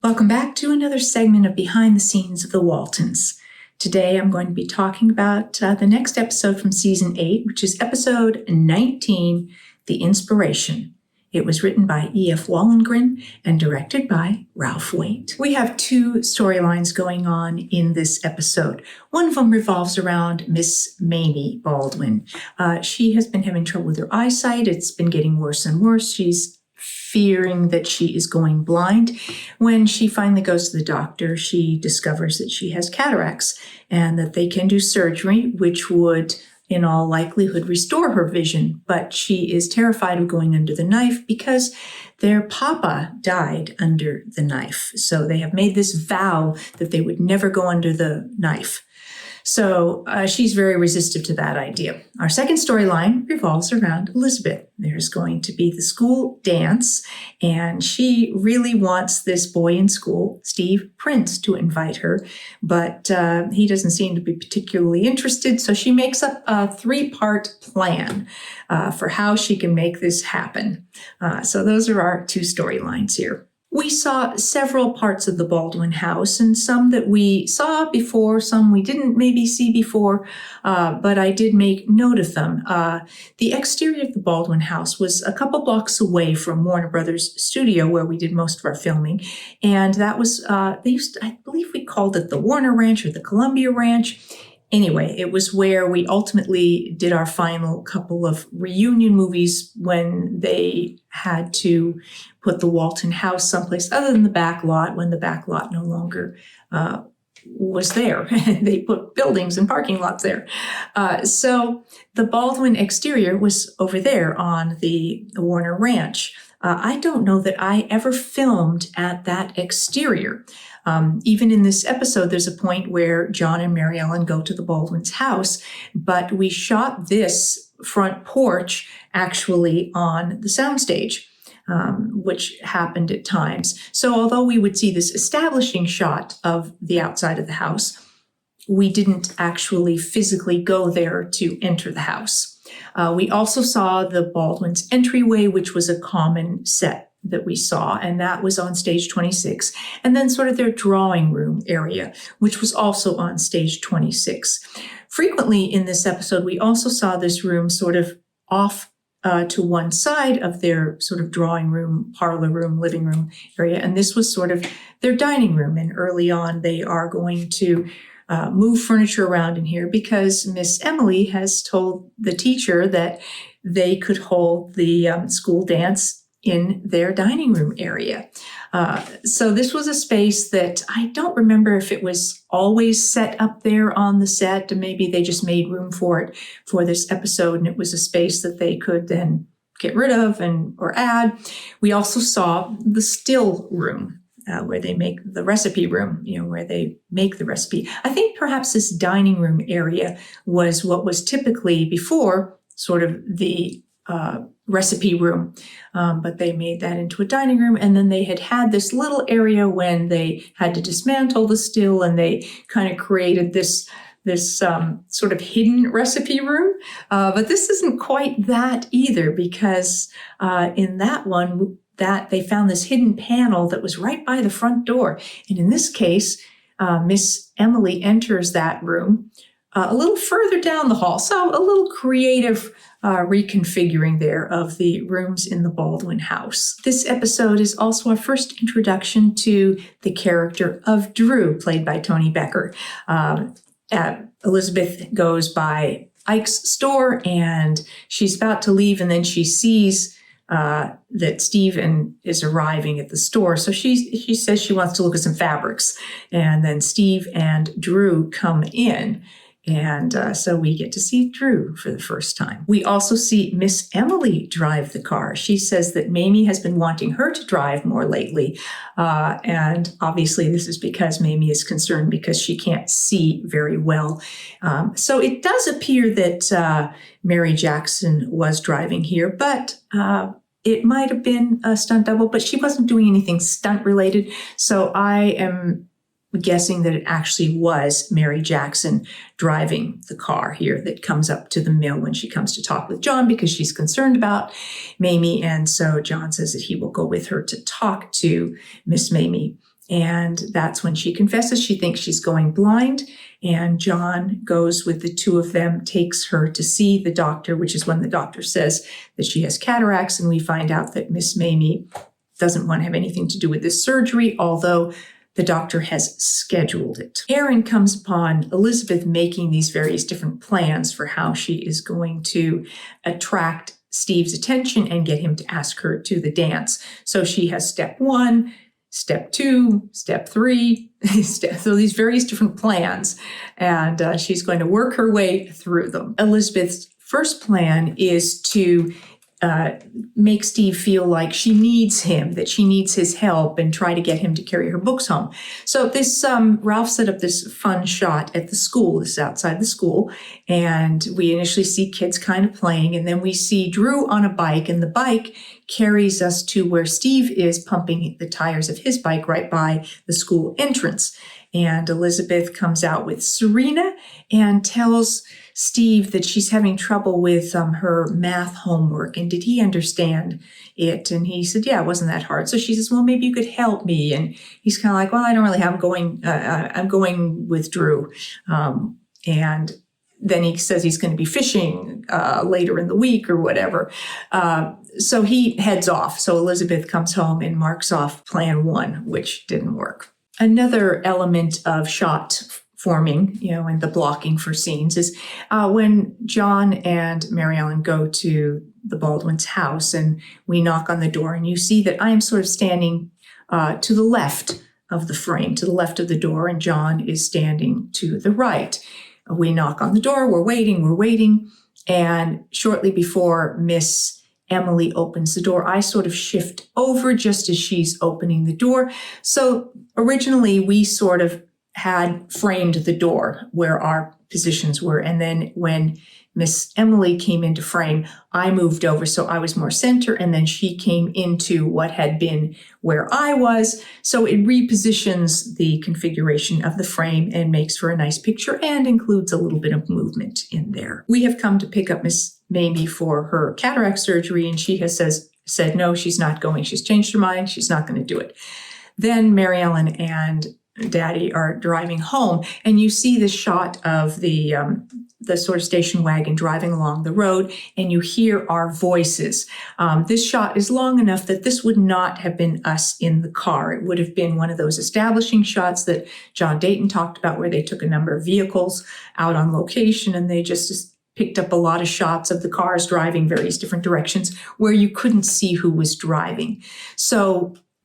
Welcome back to another segment of Behind the Scenes of the Waltons. Today I'm going to be talking about the next episode from Season 8, which is Episode 19, The Inspiration. It was written by E.F. Wallengren and directed by Ralph Waite. We have two storylines going on in this episode. One of them revolves around Miss Mamie Baldwin. She has been having trouble with her eyesight. It's been getting worse and worse. She's fearing that she is going blind. When she finally goes to the doctor, she discovers that she has cataracts and that they can do surgery, which would in all likelihood restore her vision. But she is terrified of going under the knife because their papa died under the knife. So they have made this vow that they would never go under the knife. So she's very resistant to that idea. Our second storyline revolves around Elizabeth. There's going to be the school dance, and she really wants this boy in school, Steve Prince, to invite her, but he doesn't seem to be particularly interested, so she makes up a three-part plan for how she can make this happen. So those are our two storylines here. We saw several parts of the Baldwin house, and some that we saw before, some we didn't maybe see before, but I did make note of them. The exterior of the Baldwin house was a couple blocks away from Warner Brothers studio where we did most of our filming, and that was, I believe we called it the Warner Ranch or the Columbia Ranch. Anyway, it was where we ultimately did our final couple of reunion movies when they had to put the Walton house someplace other than the back lot when the back lot no longer was there. They put buildings and parking lots there. So the Baldwin exterior was over there on the Warner Ranch. I don't know that I ever filmed at that exterior. Even in this episode, there's a point where John and Mary Ellen go to the Baldwin's house, but we shot this front porch actually on the soundstage, which happened at times. So although we would see this establishing shot of the outside of the house, we didn't actually physically go there to enter the house. We also saw the Baldwin's entryway, which was a common set that we saw, and that was on stage 26, and then sort of their drawing room area, which was also on stage 26. Frequently in this episode, we also saw this room sort of off to one side of their sort of drawing room, parlor room, living room area, and this was sort of their dining room. And early on, they are going to move furniture around in here because Miss Emily has told the teacher that they could hold the school dance in their dining room area. So this was a space that I don't remember if it was always set up there on the set, and maybe they just made room for it for this episode, and it was a space that they could then get rid of or add. We also saw the still room, where they make the recipe room, where they make the recipe. I think perhaps this dining room area was what was typically before sort of the recipe room, but they made that into a dining room, and then they had this little area when they had to dismantle the still, and they kind of created this sort of hidden recipe room. But this isn't quite that either, because in that one, that they found this hidden panel that was right by the front door, and in this case, Miss Emily enters that room a little further down the hall, so a little creative reconfiguring there of the rooms in the Baldwin house. This episode is also our first introduction to the character of Drew, played by Tony Becker. Elizabeth goes by Ike's store, and she's about to leave, and then she sees that Steve is arriving at the store. So she says she wants to look at some fabrics, and then Steve and Drew come in. And so we get to see Drew for the first time. We also see Miss Emily drive the car. She says that Mamie has been wanting her to drive more lately. And obviously this is because Mamie is concerned because she can't see very well. So it does appear that Mary Jackson was driving here, but it might have been a stunt double, but she wasn't doing anything stunt related. So I am guessing that it actually was Mary Jackson driving the car here that comes up to the mill when she comes to talk with John, because she's concerned about Mamie. And so John says that he will go with her to talk to Miss Mamie. And that's when she confesses she thinks she's going blind. And John goes with the two of them, takes her to see the doctor, which is when the doctor says that she has cataracts. And we find out that Miss Mamie doesn't want to have anything to do with this surgery, although the doctor has scheduled it. Aaron comes upon Elizabeth making these various different plans for how she is going to attract Steve's attention and get him to ask her to the dance. So she has step 1, step 2, step 3, so these various different plans, and she's going to work her way through them. Elizabeth's first plan is to make Steve feel like she needs him, that she needs his help, and try to get him to carry her books home. So this Ralph set up this fun shot at the school. This is outside the school, and we initially see kids kind of playing, and then we see Drew on a bike, and the bike carries us to where Steve is pumping the tires of his bike right by the school entrance. And Elizabeth comes out with Serena and tells Steve that she's having trouble with her math homework. And did he understand it? And he said, yeah, it wasn't that hard. So she says, well, maybe you could help me. And he's kind of like, well, I don't really have, I'm going with Drew. And then he says he's going to be fishing later in the week or whatever. So he heads off. So Elizabeth comes home and marks off plan 1, which didn't work. Another element of shot forming, and the blocking for scenes is when John and Mary Ellen go to the Baldwin's house, and we knock on the door, and you see that I am sort of standing to the left of the frame, to the left of the door, and John is standing to the right. We knock on the door, we're waiting, and shortly before Miss Emily opens the door, I sort of shift over just as she's opening the door. So originally we sort of had framed the door where our positions were. And then when Miss Emily came into frame, I moved over, so I was more center, and then she came into what had been where I was. So it repositions the configuration of the frame and makes for a nice picture and includes a little bit of movement in there. We have come to pick up Miss Mamie for her cataract surgery, and she has said no, she's not going. She's changed her mind. She's not going to do it. Then Mary Ellen and Daddy are driving home, and you see the shot of the sort of station wagon driving along the road, and you hear our voices. This shot is long enough that this would not have been us in the car. It would have been one of those establishing shots that John Dayton talked about, where they took a number of vehicles out on location, and they just picked up a lot of shots of the cars driving various different directions where you couldn't see who was driving.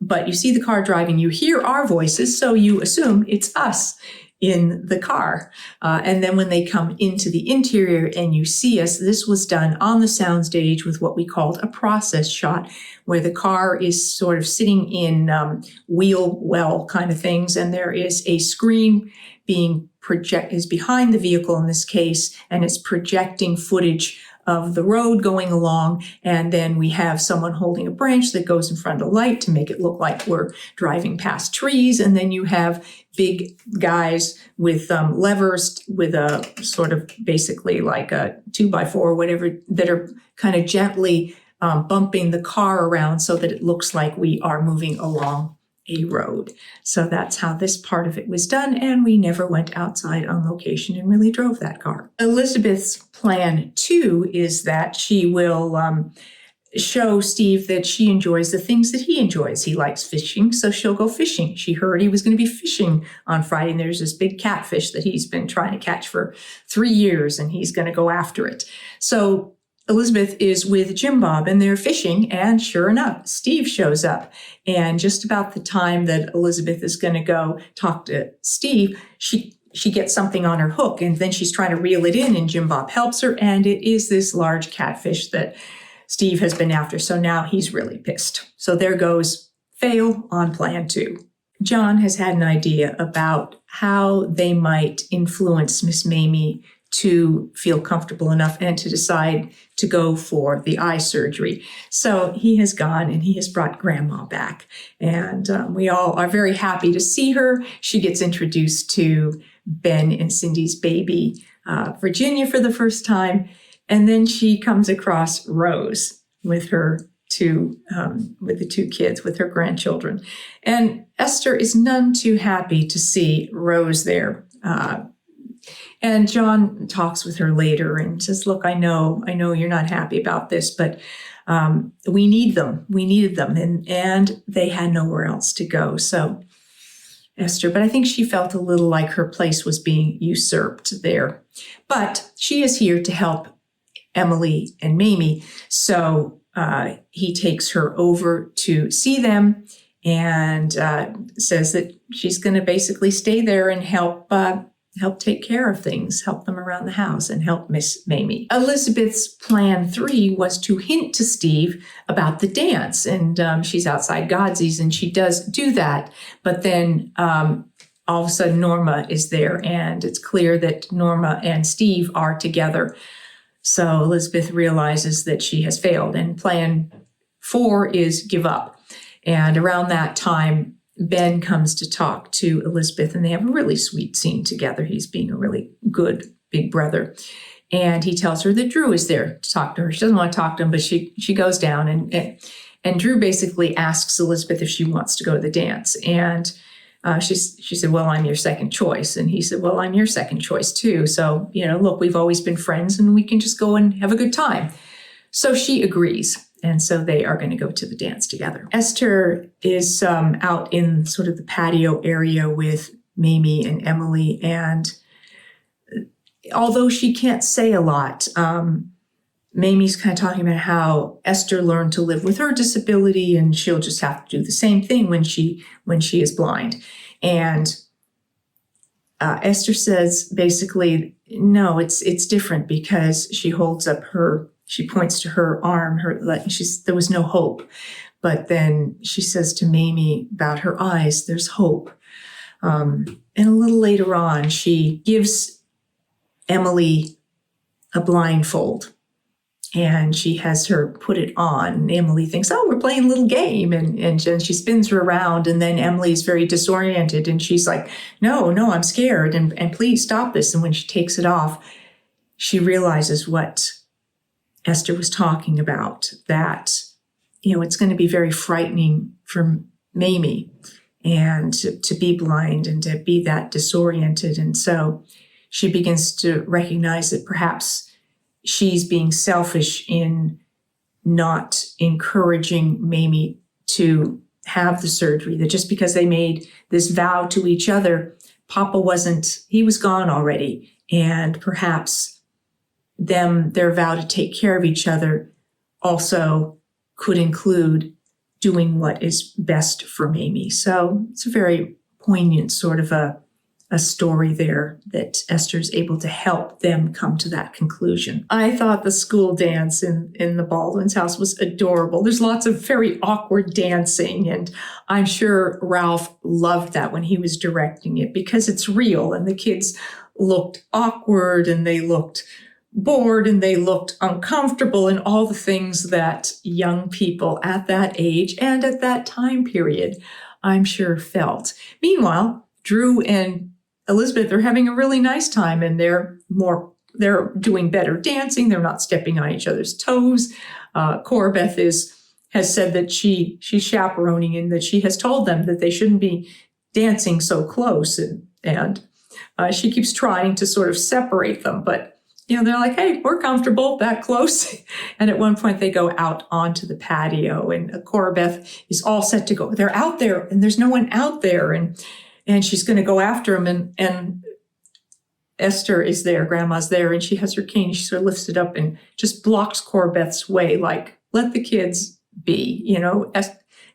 But you see the car driving, you hear our voices, so you assume it's us in the car. And then when they come into the interior and you see us, this was done on the soundstage with what we called a process shot, where the car is sort of sitting in wheel well kind of things, and there is a screen is behind the vehicle in this case, and it's projecting footage of the road going along, and then we have someone holding a branch that goes in front of the light to make it look like we're driving past trees, and then you have big guys with levers with a sort of basically like a 2x4 or whatever that are kind of gently bumping the car around so that it looks like we are moving along a road. So that's how this part of it was done, and we never went outside on location and really drove that car. Elizabeth's plan 2 is that she will show Steve that she enjoys the things that he enjoys. He likes fishing, so she'll go fishing. She heard he was going to be fishing on Friday, and there's this big catfish that he's been trying to catch for 3 years, and he's going to go after it. So Elizabeth is with Jim Bob, and they're fishing, and sure enough, Steve shows up. And just about the time that Elizabeth is going to go talk to Steve, she gets something on her hook, and then she's trying to reel it in, and Jim Bob helps her, and it is this large catfish that Steve has been after. So now he's really pissed. So there goes fail on plan 2. John has had an idea about how they might influence Miss Mamie to feel comfortable enough and to decide to go for the eye surgery. So he has gone and he has brought Grandma back. And we all are very happy to see her. She gets introduced to Ben and Cindy's baby, Virginia, for the first time. And then she comes across Rose with her with the two kids, with her grandchildren. And Esther is none too happy to see Rose there. And John talks with her later and says, look, I know you're not happy about this, but we need them. We needed them. And they had nowhere else to go. So Esther, but I think she felt a little like her place was being usurped there. But she is here to help Emily and Mamie. So he takes her over to see them and says that she's going to basically stay there and help take care of things, help them around the house, and help Miss Mamie. Elizabeth's plan 3 was to hint to Steve about the dance, and she's outside Godsy's, and she does do that. But then all of a sudden Norma is there, and it's clear that Norma and Steve are together. So Elizabeth realizes that she has failed, and plan 4 is give up. And around that time, Ben comes to talk to Elizabeth, and they have a really sweet scene together. He's being a really good big brother. And he tells her that Drew is there to talk to her. She doesn't want to talk to him, but she goes down, and Drew basically asks Elizabeth if she wants to go to the dance. And she said, well, I'm your second choice. And he said, well, I'm your second choice too. So, look, we've always been friends, and we can just go and have a good time. So she agrees. And so they are going to go to the dance together. Esther is out in sort of the patio area with Mamie and Emily. And although she can't say a lot, Mamie's kind of talking about how Esther learned to live with her disability, and she'll just have to do the same thing when she is blind. And Esther says basically, no, it's different, because she holds up she points to her arm, there was no hope. But then she says to Mamie about her eyes, there's hope. And a little later on, she gives Emily a blindfold, and she has her put it on. And Emily thinks, oh, we're playing a little game. And she spins her around, and then Emily's very disoriented, and she's like, no, I'm scared, and please stop this. And when she takes it off, she realizes what Esther was talking about, that, it's going to be very frightening for Mamie and to be blind and to be that disoriented. And so she begins to recognize that perhaps she's being selfish in not encouraging Mamie to have the surgery, that just because they made this vow to each other, Papa he was gone already. And perhaps their vow to take care of each other also could include doing what is best for Mamie. So it's a very poignant sort of a story there that Esther's able to help them come to that conclusion. I thought the school dance in the Baldwin's house was adorable. There's lots of very awkward dancing, and I'm sure Ralph loved that when he was directing it, because it's real, and the kids looked awkward, and they looked bored, and they looked uncomfortable, and all the things that young people at that age and at that time period, I'm sure, felt. Meanwhile, Drew and Elizabeth are having a really nice time, and they're doing better dancing. They're not stepping on each other's toes. Corbeth has said that she's chaperoning, and that she has told them that they shouldn't be dancing so close, and she keeps trying to sort of separate them, but they're like, hey, we're comfortable that close. And at one point they go out onto the patio, and Corbeth is all set to go. They're out there, and there's no one out there. And she's going to go after him. And Esther is there, Grandma's there, and she has her cane. She sort of lifts it up and just blocks Corbeth's way, like, let the kids be.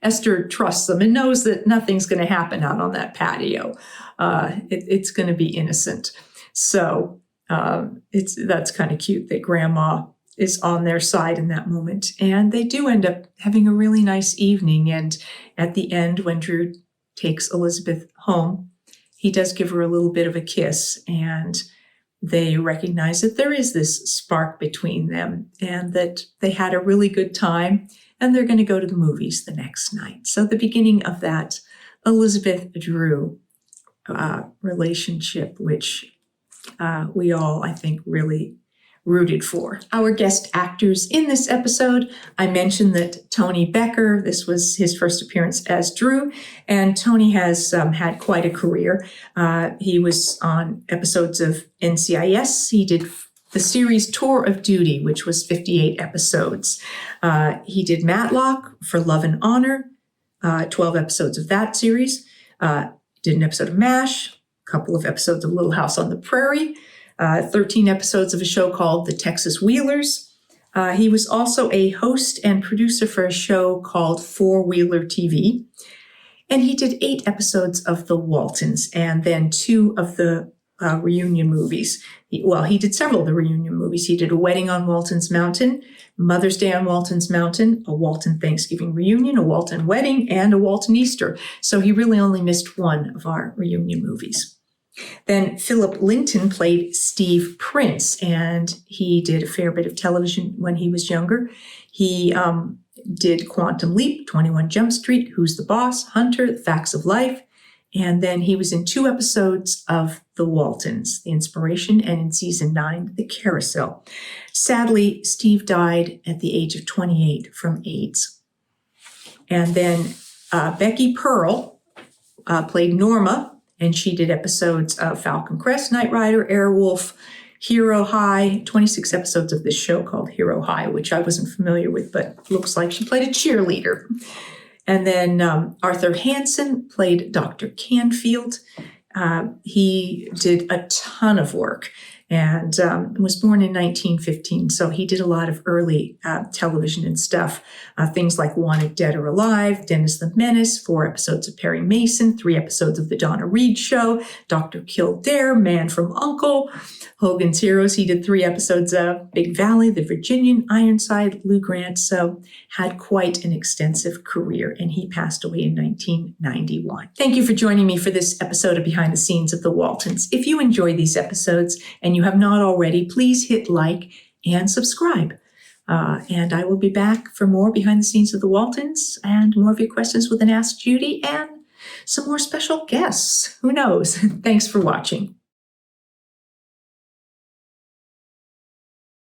Esther trusts them and knows that nothing's going to happen out on that patio. It's going to be innocent. So that's kind of cute that Grandma is on their side in that moment. And they do end up having a really nice evening. And at the end, when Drew takes Elizabeth home, he does give her a little bit of a kiss, and they recognize that there is this spark between them, and that they had a really good time, and they're going to go to the movies the next night. So the beginning of that Elizabeth-Drew relationship, which we all, I think, really rooted for. Our guest actors in this episode, I mentioned that Tony Becker, this was his first appearance as Drew, and Tony has had quite a career. He was on episodes of NCIS. He did the series Tour of Duty, which was 58 episodes. He did Matlock for Love and Honor, 12 episodes of that series. Did an episode of MASH, a couple of episodes of Little House on the Prairie, 13 episodes of a show called The Texas Wheelers. He was also a host and producer for a show called Four Wheeler TV. And he did 8 episodes of The Waltons and then 2 of the reunion movies. He did several of the reunion movies. He did A Wedding on Walton's Mountain, Mother's Day on Walton's Mountain, a Walton Thanksgiving reunion, a Walton wedding, and a Walton Easter. So he really only missed one of our reunion movies. Then Philip Linton played Steve Prince, and he did a fair bit of television when he was younger. He did Quantum Leap, 21 Jump Street, Who's the Boss, Hunter, The Facts of Life, and then he was in 2 episodes of The Waltons, The Inspiration, and in season 9, The Carousel. Sadly, Steve died at the age of 28 from AIDS. And then Becky Pearl played Norma, and she did episodes of Falcon Crest, Knight Rider, Airwolf, Hero High, 26 episodes of this show called Hero High, which I wasn't familiar with, but looks like she played a cheerleader. And then Arthur Hansen played Dr. Canfield. He did a ton of work and was born in 1915. So he did a lot of early television and stuff, things like Wanted Dead or Alive, Dennis the Menace, 4 episodes of Perry Mason, 3 episodes of The Donna Reed Show, Dr. Kildare, Man from U.N.C.L.E., Hogan's Heroes. He did 3 episodes of Big Valley, The Virginian, Ironside, Lou Grant. So had quite an extensive career, and he passed away in 1991. Thank you for joining me for this episode of Behind the Scenes of the Waltons. If you enjoy these episodes and you have not already, please hit like and subscribe. And I will be back for more Behind the Scenes of the Waltons and more of your questions with an Ask Judy and some more special guests. Who knows? Thanks for watching.